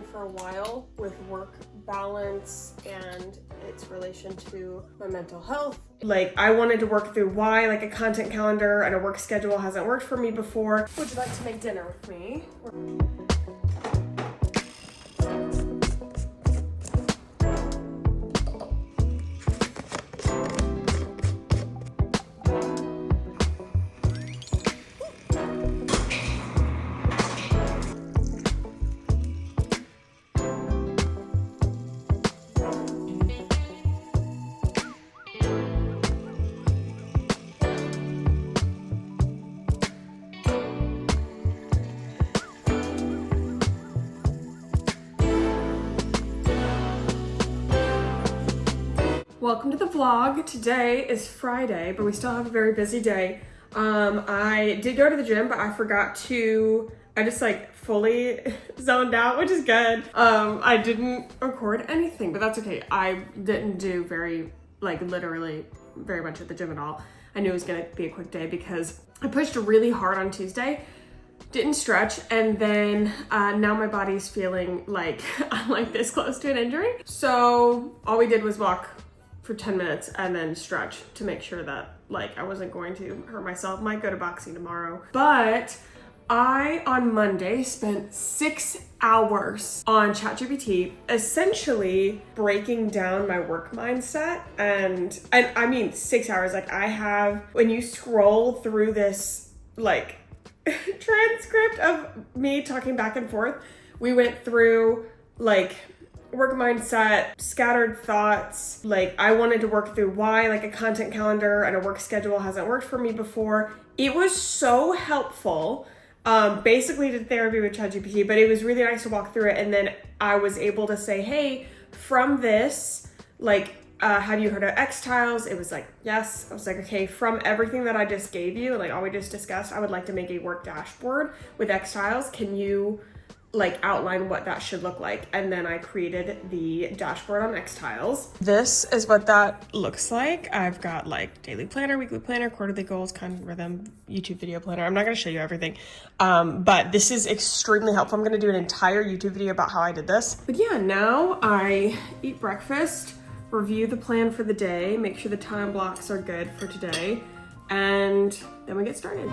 struggling for a while with work balance and its relation to my mental health. Like, I wanted to work through why like a content calendar and a work schedule hasn't worked for me before. Would you like to make dinner with me? Welcome to the vlog. Today is Friday, but we still have a very busy day. I did go to the gym, but I just like fully zoned out, which is good. I didn't record anything, but that's okay. I didn't do literally very much at the gym at all. I knew it was gonna be a quick day because I pushed really hard on Tuesday, didn't stretch, and then now my body's feeling like I'm like this close to an injury. So all we did was walk for 10 minutes and then stretch to make sure that like I wasn't going to hurt myself. Might go to boxing tomorrow. But I, on Monday, spent 6 hours on ChatGPT, essentially breaking down my work mindset. And I mean 6 hours, like when you scroll through this like transcript of me talking back and forth, we went through like work mindset, scattered thoughts, like I wanted to work through why like a content calendar and a work schedule hasn't worked for me before. It was so helpful. Basically did therapy with ChatGPT, but it was really nice to walk through it. And then I was able to say, hey, from this, like, have you heard of X tiles? It was like, yes. I was like, okay, from everything that I just gave you, like all we just discussed, I would like to make a work dashboard with X tiles. Can you like outline what that should look like? And then I created the dashboard on X tiles. This is what that looks like. I've got like daily planner, weekly planner, quarterly goals, content rhythm, YouTube video planner. I'm not going to show you everything, but this is extremely helpful. I'm going to do an entire YouTube video about how I did this. But yeah, now I eat breakfast, review the plan for the day, make sure the time blocks are good for today, and then we get started.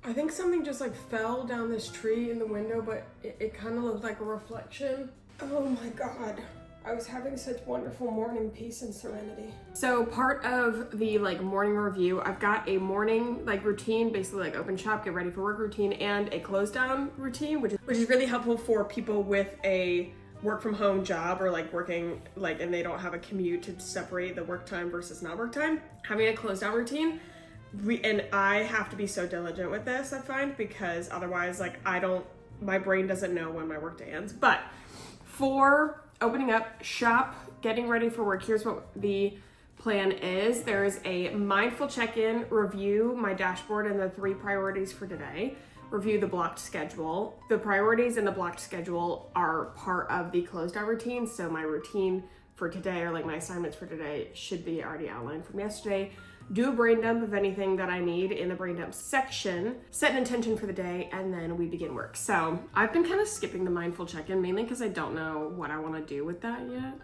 I think something just like fell down this tree in the window, but it kind of looked like a reflection. Oh my God. I was having such wonderful morning peace and serenity. So part of the like morning review, I've got a morning like routine, basically like open shop, get ready for work routine, and a close down routine, which is really helpful for people with a work from home job or like working like, and they don't have a commute to separate the work time versus not work time. Having a close down routine. And I have to be so diligent with this, I find, because otherwise like my brain doesn't know when my workday ends. But for opening up shop, getting ready for work, here's what the plan is. There is a mindful check-in, review my dashboard and the 3 priorities for today, review the blocked schedule. The priorities and the blocked schedule are part of the closed out routine. So my routine for today, or like my assignments for today, should be already outlined from yesterday. Do a brain dump of anything that I need in the brain dump section, set an intention for the day, and then we begin work. So I've been kind of skipping the mindful check-in, mainly because I don't know what I want to do with that yet.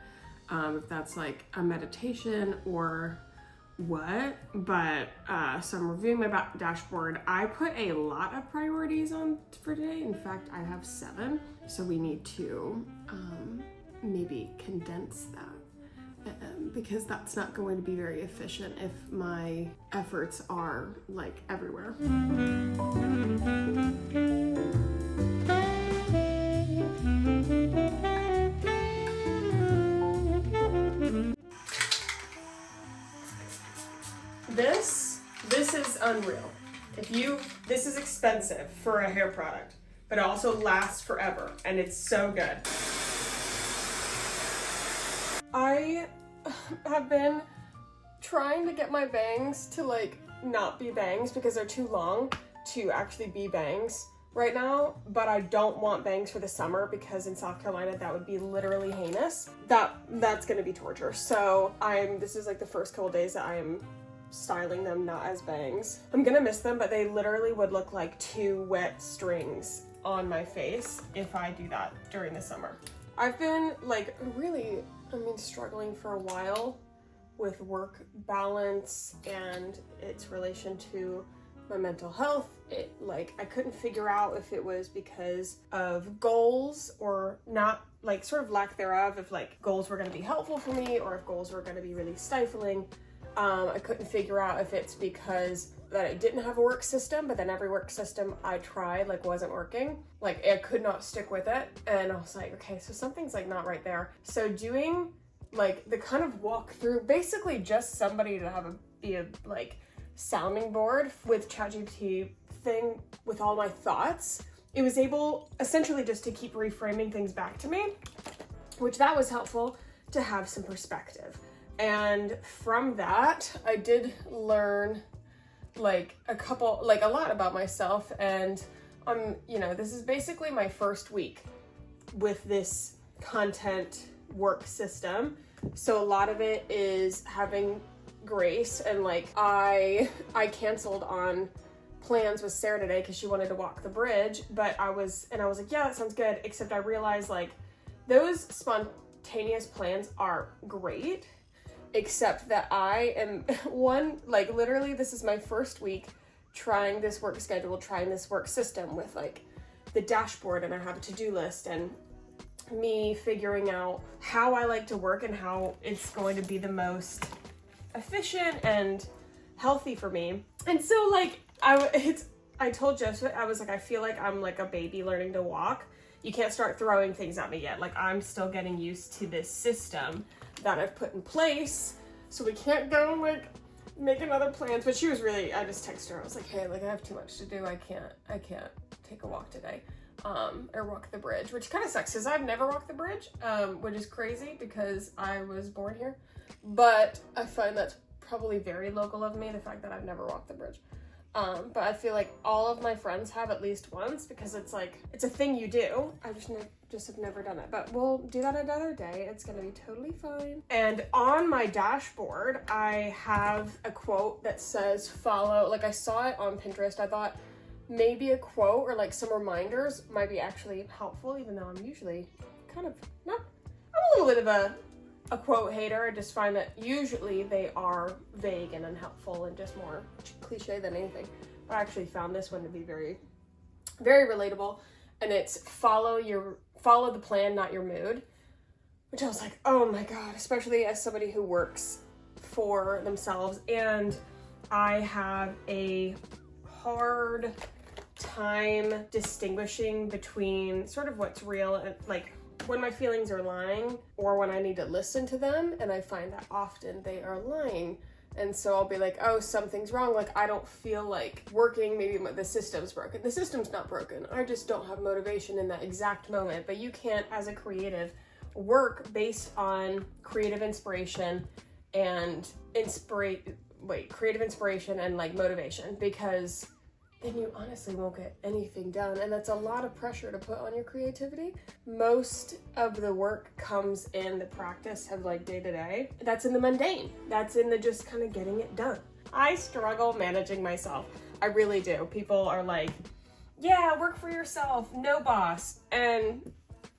If that's like a meditation or what, but so I'm reviewing my dashboard. I put a lot of priorities on for today. In fact, I have 7. So we need to maybe condense that. Because that's not going to be very efficient if my efforts are like everywhere. This is unreal. This is expensive for a hair product, but it also lasts forever and it's so good. I have been trying to get my bangs to like not be bangs because they're too long to actually be bangs. right now, but I don't want bangs for the summer because in South Carolina that would be literally heinous. That's gonna be torture. So this is like the first couple days that I am styling them not as bangs. I'm gonna miss them, but they literally would look like 2 wet strings on my face if I do that during the summer. I've been like really, struggling for a while with work balance and its relation to my mental health. I couldn't figure out if it was because of goals or not, like sort of lack thereof, if like goals were going to be helpful for me or if goals were going to be really stifling. I couldn't figure out if it's because that I didn't have a work system, but then every work system I tried like wasn't working. Like I could not stick with it. And I was like, okay, so something's like not right there. So doing like the kind of walk through, basically just somebody to be a like sounding board with ChatGPT thing with all my thoughts. It was able essentially just to keep reframing things back to me, which that was helpful to have some perspective. And from that, I did learn like a lot about myself. And this is basically my first week with this content work system. So a lot of it is having grace, and like I canceled on plans with Sarah today because she wanted to walk the bridge, but I was like, yeah, that sounds good, except I realized like those spontaneous plans are great, except that I am literally this is my first week trying this work schedule, trying this work system with like the dashboard, and I have a to-do list and me figuring out how I like to work and how it's going to be the most efficient and healthy for me. And so like I told Joseph, I was like, I feel like I'm like a baby learning to walk. You can't start throwing things at me yet. Like I'm still getting used to this system that I've put in place. So we can't go like making other plans. But she was really, I just texted her. I was like, hey, like I have too much to do. I can't take a walk today. Or walk the bridge, which kind of sucks because I've never walked the bridge, which is crazy because I was born here. But I find that's probably very local of me, the fact that I've never walked the bridge. But I feel like all of my friends have at least once because it's like, it's a thing you do. I just have never done it, but we'll do that another day. It's gonna be totally fine. And on my dashboard, I have a quote that says follow, like I saw it on Pinterest. I thought maybe a quote or like some reminders might be actually helpful, even though I'm usually I'm a little bit of a quote hater. I just find that usually they are vague and unhelpful and just more cliche than anything. But I actually found this one to be very, very relatable. And it's follow the plan, not your mood. Which I was like, oh my God, especially as somebody who works for themselves. And I have a hard time distinguishing between sort of what's real and like when my feelings are lying or when I need to listen to them, and I find that often they are lying. And so I'll be like, oh, something's wrong, like I don't feel like working, maybe the system's broken. The system's not broken, I just don't have motivation in that exact moment. But you can't, as a creative, work based on creative inspiration and creative inspiration and like motivation, because then you honestly won't get anything done. And that's a lot of pressure to put on your creativity. Most of the work comes in the practice of like day to day. That's in the mundane. That's in the just kind of getting it done. I struggle managing myself. I really do. People are like, yeah, work for yourself, no boss. And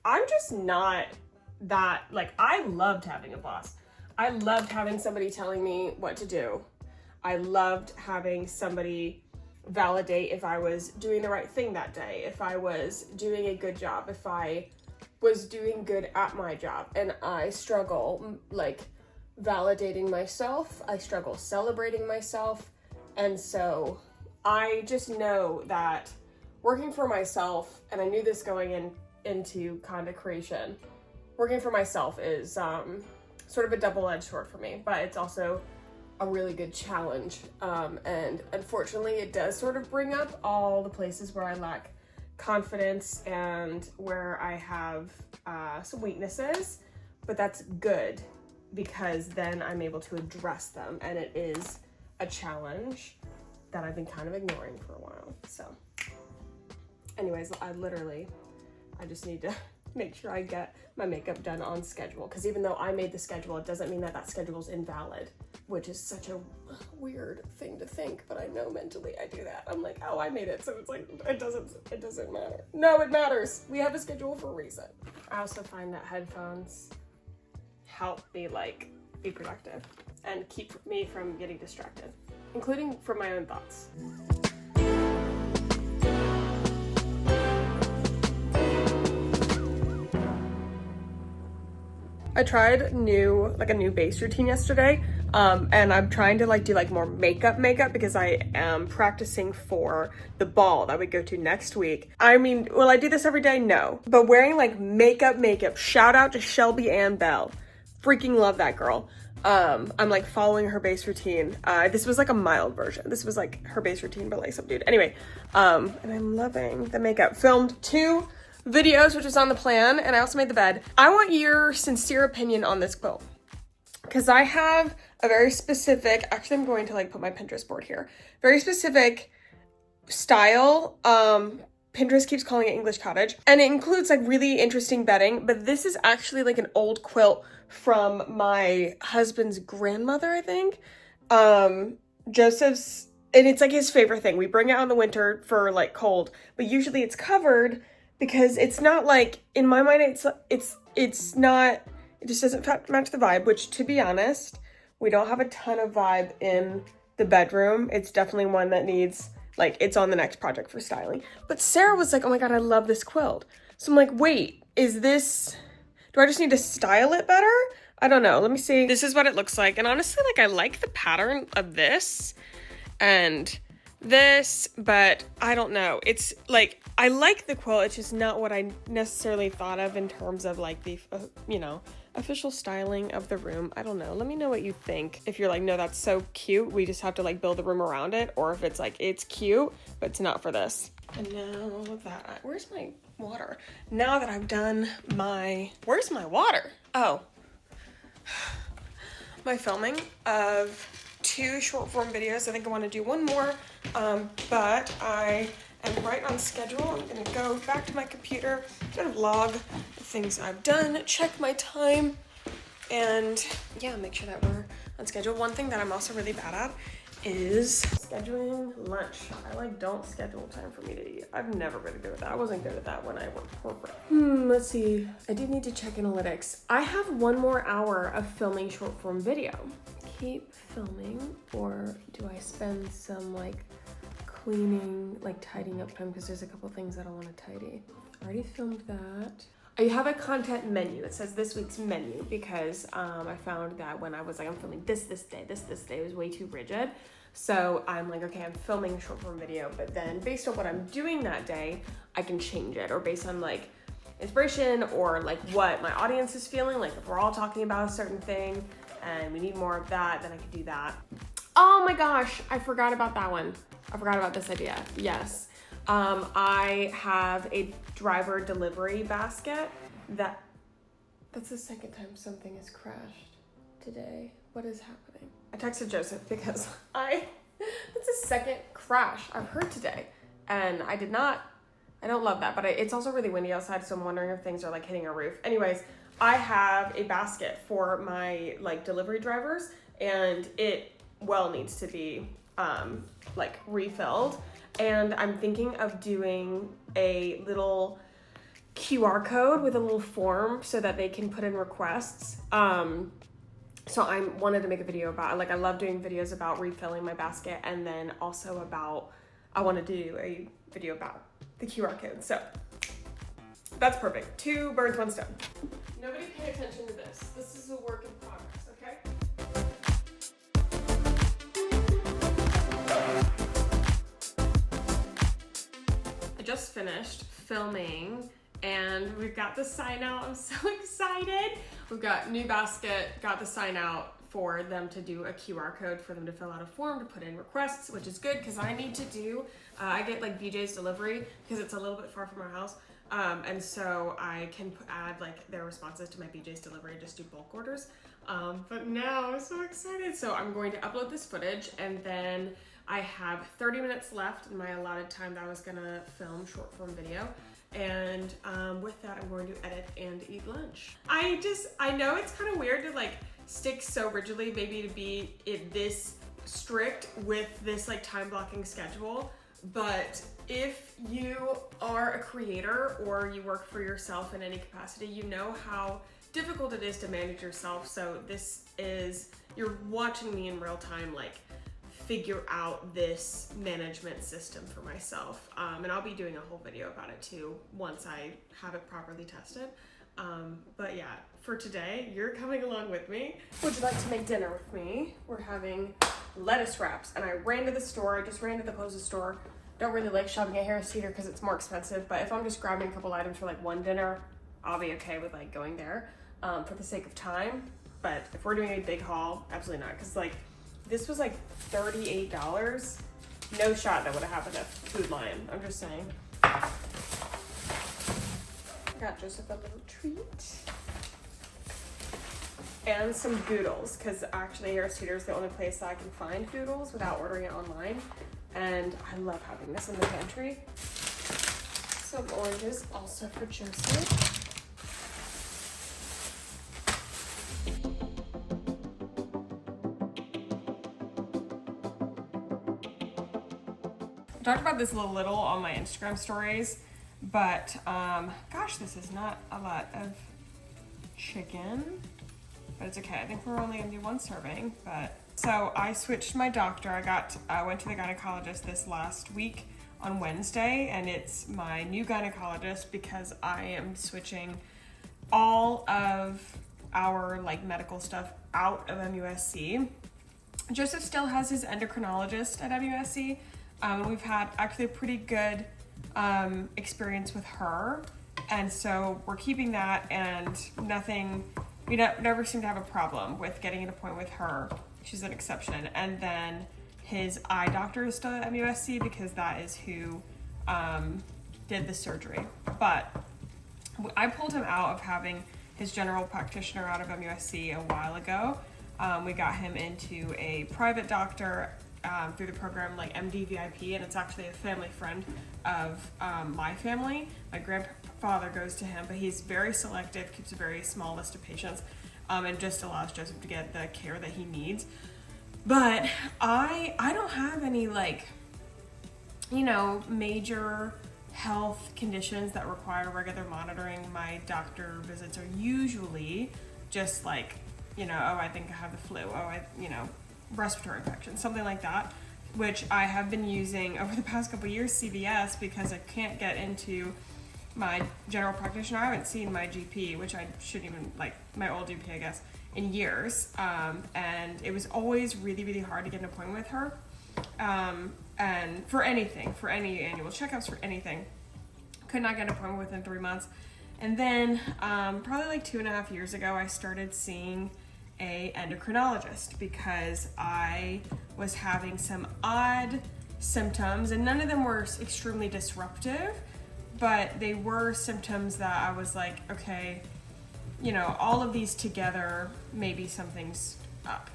I'm just not that, like, I loved having a boss. I loved having somebody telling me what to do. I loved having somebody validate if I was doing the right thing that day, if I was doing a good job, if I was doing good at my job. And I struggle like validating myself. I struggle celebrating myself. And so I just know that working for myself, and I knew this going into content creation, working for myself is sort of a double-edged sword for me, but it's also a really good challenge. And unfortunately, it does sort of bring up all the places where I lack confidence and where I have some weaknesses, but that's good because then I'm able to address them, and it is a challenge that I've been kind of ignoring for a while. So Anyways, I just need to make sure I get my makeup done on schedule, because even though I made the schedule, it doesn't mean that that schedule is invalid, which is such a weird thing to think, but I know mentally I do that. I'm like, oh, I made it, so it's like, it doesn't matter. No, it matters. We have a schedule for a reason. I also find that headphones help me like be productive and keep me from getting distracted, including from my own thoughts. I tried a new base routine yesterday, and I'm trying to like do like more makeup because I am practicing for the ball that we go to next week. I mean, will I do this every day? No, but wearing like makeup, shout out to Shelby Ann Bell. Freaking love that girl. I'm like following her base routine. This was like a mild version. This was like her base routine, but like subdued. Anyway, and I'm loving the makeup. Filmed 2 videos, which is on the plan, and I also made the bed. I want your sincere opinion on this quilt, because I have a very specific, actually I'm going to like put my Pinterest board here, very specific style. Pinterest keeps calling it English cottage, and it includes like really interesting bedding, but this is actually like an old quilt from my husband's grandmother, I think. Joseph's, and it's like his favorite thing. We bring it out in the winter for like cold, but usually it's covered because it's not like, in my mind, it's not, it just doesn't match the vibe, which, to be honest, we don't have a ton of vibe in the bedroom. It's definitely one that needs, like, it's on the next project for styling. But Sarah was like, oh my God, I love this quilt. So I'm like, wait, do I just need to style it better? I don't know. Let me see. This is what it looks like. And honestly, like, I like the pattern of this and this, but I don't know. It's like, I like the quilt. It's just not what I necessarily thought of in terms of like the, official styling of the room. I don't know. Let me know what you think. If you're like, no, that's so cute, we just have to like build a room around it, or if it's like, it's cute, but it's not for this. And now that, where's my water? Now that I've done where's my water? Oh, my filming of 2 short form videos. I think I want to do one more, but I am right on schedule. I'm gonna go back to my computer, gonna log the things I've done, check my time, and yeah, make sure that we're on schedule. One thing that I'm also really bad at is scheduling lunch. I like don't schedule time for me to eat. I've never been good at that. I wasn't good at that when I worked corporate. Let's see. I do need to check analytics. I have 1 more hour of filming short form video. Keep filming, or do I spend some like cleaning, like tidying up time, because there's a couple things that I want to tidy. Already filmed that. I have a content menu. It says this week's menu because I found that when I was like, I'm filming this day, this day was way too rigid. So I'm like, okay, I'm filming a short form video, but then based on what I'm doing that day, I can change it, or based on like inspiration or like what my audience is feeling. Like if we're all talking about a certain thing and we need more of that, then I can do that. Oh my gosh, I forgot about that one. I forgot about this idea. Yes. I have a driver delivery basket that's the second time something has crashed today. What is happening? I texted Joseph because that's the second crash I've heard today. And I don't love that, but it's also really windy outside, so I'm wondering if things are like hitting a roof. Anyways, I have a basket for my like delivery drivers, and it needs to be like refilled. And I'm thinking of doing a little QR code with a little form so that they can put in requests. So I wanted to make a video about, like, I love doing videos about refilling my basket, and then also I want to do a video about the QR code. So that's perfect. 2 birds, 1 stone. Nobody pay attention to this. This is a work in progress, okay? I just finished filming and we've got the sign out. I'm so excited. We've got new basket, got the sign out for them to do a QR code for them to fill out a form to put in requests, which is good because I need to do, I get like BJ's delivery because it's a little bit far from our house. And so I can add like their responses to my BJ's delivery, just do bulk orders. But now I'm so excited. So I'm going to upload this footage, and then I have 30 minutes left in my allotted time that I was gonna film short form video. And with that, I'm going to edit and eat lunch. I know it's kind of weird to like stick so rigidly, maybe to be this strict with this like time blocking schedule. But if you are a creator or you work for yourself in any capacity, you know how difficult it is to manage yourself. So you're watching me in real time, like figure out this management system for myself. And I'll be doing a whole video about it too once I have it properly tested. But yeah, for today, you're coming along with me. Would you like to make dinner with me? We're having lettuce wraps, and I ran to the store. I just ran to the closest store. Don't really like shopping at Harris Teeter because it's more expensive, but if I'm just grabbing a couple items for like one dinner, I'll be okay with like going there for the sake of time. But if we're doing a big haul, absolutely not, because like this was like $38. No shot that would have happened at Food Lion. I'm just saying. Got Joseph a little treat. And some Goodles, because actually Harris Teeter is the only place that I can find Goodles without ordering it online. And I love having this in the pantry. Some oranges also for Joseph. I talked about this a little on my Instagram stories, but gosh, this is not a lot of chicken, but it's okay. I think we're only gonna do one serving, but. So I switched my doctor. I went to the gynecologist this last week on Wednesday, and it's my new gynecologist because I am switching all of our like medical stuff out of MUSC. Joseph still has his endocrinologist at MUSC. We've had actually a pretty good experience with her, and so we're keeping that, and we never seem to have a problem with getting an appointment with her. She's an exception. And then his eye doctor is still at MUSC because that is who did the surgery. But I pulled him out of having his general practitioner out of MUSC a while ago. We got him into a private doctor through the program like MD VIP, and it's actually a family friend of my family. My grandfather goes to him, but he's very selective, keeps a very small list of patients. And just allows Joseph to get the care that he needs. But I don't have any like, major health conditions that require regular monitoring. My doctor visits are usually just like, I think I have the flu. Respiratory infection, something like that, which I have been using over the past couple of years, CVS, because I can't get into my general practitioner. I haven't seen my GP, which I shouldn't even, like my old GP, I guess, in years. And it was always really, really hard to get an appointment with her. And for any annual checkups, for anything. Could not get an appointment within 3 months. And then probably like 2.5 years ago, I started seeing a endocrinologist because I was having some odd symptoms, and none of them were extremely disruptive, but they were symptoms that I was like, okay, all of these together, maybe something's up,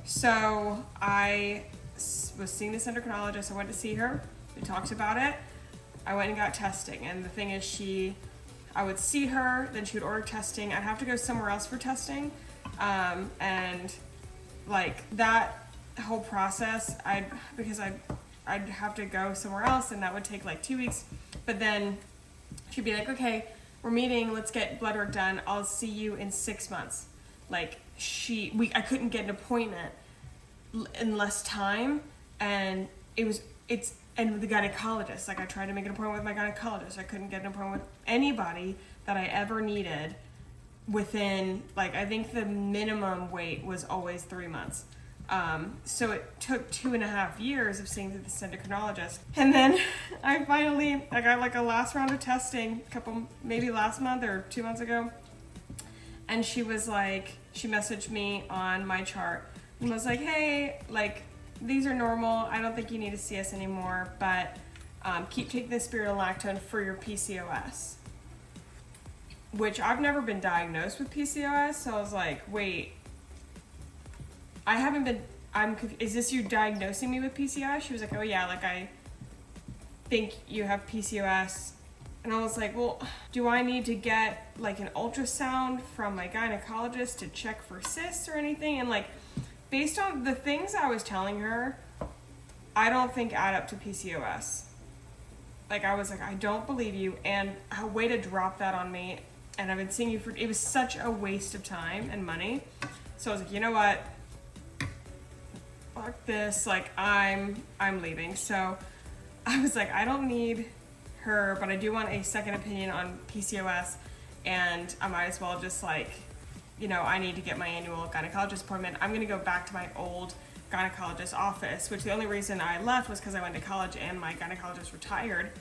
So I was seeing this endocrinologist. I went to see her. We talked about it. I went and got testing, and the thing is, I would see her, then she would order testing. I'd have to go somewhere else for testing, and like that whole process, I'd have to go somewhere else, and that would take like 2 weeks. But then she'd be like, okay, we're meeting, let's get blood work done. I'll see you in 6 months. Like I couldn't get an appointment in less time, and and the gynecologist, like I tried to make an appointment with my gynecologist. I couldn't get an appointment with anybody that I ever needed within, like, I think the minimum wait was always 3 months. So it took 2.5 years of seeing this endocrinologist. And then I got like a last round of testing maybe last month or 2 months ago. And she messaged me on my chart and was like, hey, like, these are normal. I don't think you need to see us anymore, but keep taking the spironolactone for your PCOS. Which I've never been diagnosed with PCOS, so I was like, wait, I haven't been is this you diagnosing me with PCOS? She was like, oh yeah, like I think you have PCOS. And I was like, well, do I need to get like an ultrasound from my gynecologist to check for cysts or anything? And like, based on the things I was telling her, I don't think add up to PCOS. Like, I was like, I don't believe you, and a way to drop that on me. And I've been seeing you for, it was such a waste of time and money. So I was like, you know what? Fuck this, like, I'm leaving. So I was like, I don't need her, but I do want a second opinion on PCOS, and I might as well just like, you know, I need to get my annual gynecologist appointment. I'm gonna go back to my old gynecologist office, which the only reason I left was because I went to college and my gynecologist retired.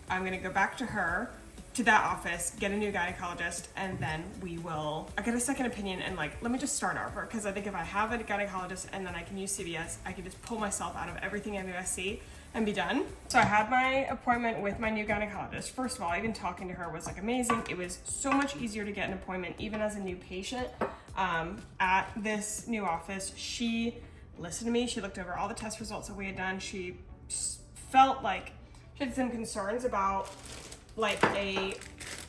I'm gonna go back to her, to that office, get a new gynecologist, and then I get a second opinion. And like, let me just start over, because I think if I have a gynecologist and then I can use CVS, I can just pull myself out of everything MUSC and be done. So I had my appointment with my new gynecologist. First of all, even talking to her was like amazing. It was so much easier to get an appointment, even as a new patient, at this new office. She listened to me. She looked over all the test results that we had done. She felt like she had some concerns about like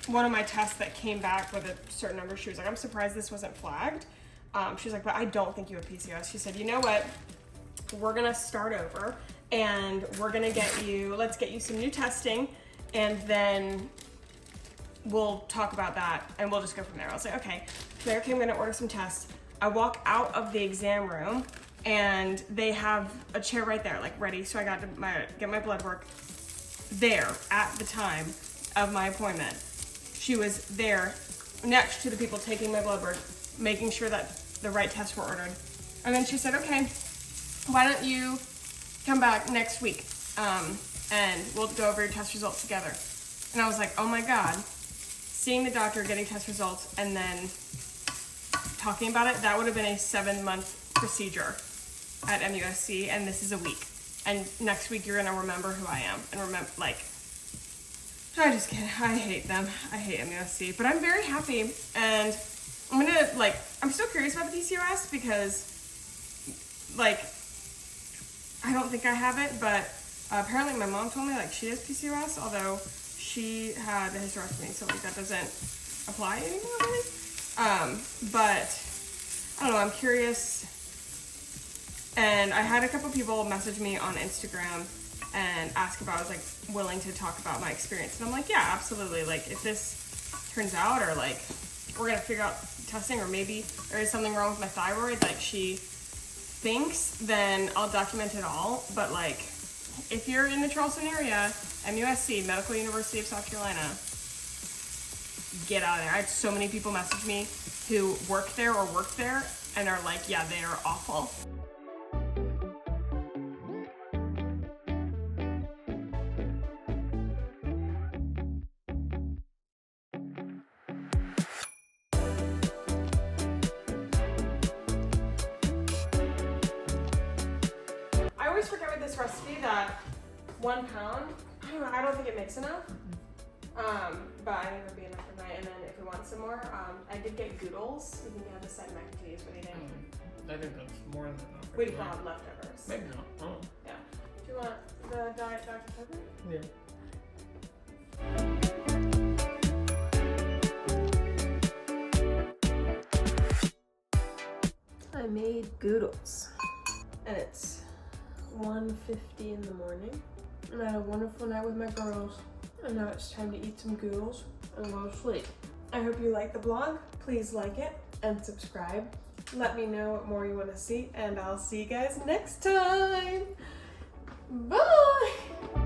one of my tests that came back with a certain number. She was like, I'm surprised this wasn't flagged. She was like, but I don't think you have PCOS. She said, you know what? We're gonna start over, and we're gonna let's get you some new testing, and then we'll talk about that, and we'll just go from there. I was like, okay. Okay, I'm gonna order some tests. I walk out of the exam room, and they have a chair right there, like ready. So I got to get my blood work there at the time of my appointment. She was there next to the people taking my blood work, making sure that the right tests were ordered. And then she said, okay, why don't you come back next week, and we'll go over your test results together. And I was like, oh my God, seeing the doctor, getting test results, and then talking about it, that would have been a 7-month procedure at MUSC, and this is a week. And next week you're gonna remember who I am, and remember, like, I just can't, I hate them. I hate MUSC, but I'm very happy, and I'm still curious about the PCOS, because, like, I don't think I have it, but apparently my mom told me, like, she has PCOS, although she had a hysterectomy, so, like, that doesn't apply anymore, really. But, I don't know, I'm curious, and I had a couple people message me on Instagram and ask if I was, like, willing to talk about my experience, and I'm like, yeah, absolutely, like, if this turns out, or, like, we're gonna figure out testing, or maybe there is something wrong with my thyroid, like she thinks, then I'll document it all. But like, if you're in the Charleston area, MUSC, Medical University of South Carolina, get out of there. I had so many people message me who work there or worked there and are like, yeah, they are awful. I always forget with this recipe that 1 pound, I don't think it makes enough. But I think it'll be enough for tonight. And then if we want some more, I did get goodles. You can have a side mac and cheese. What do you think? I think that's more than enough. We can have leftovers. Maybe not. Oh. Yeah. Do you want the Diet Dr. Pepper? Yeah. I made goodles, and it's 1:50 in the morning, and I had a wonderful night with my girls, and now it's time to eat some goodles and go to sleep. I hope you like the vlog. Please like it and subscribe. Let me know what more you want to see, and I'll see you guys next time. Bye!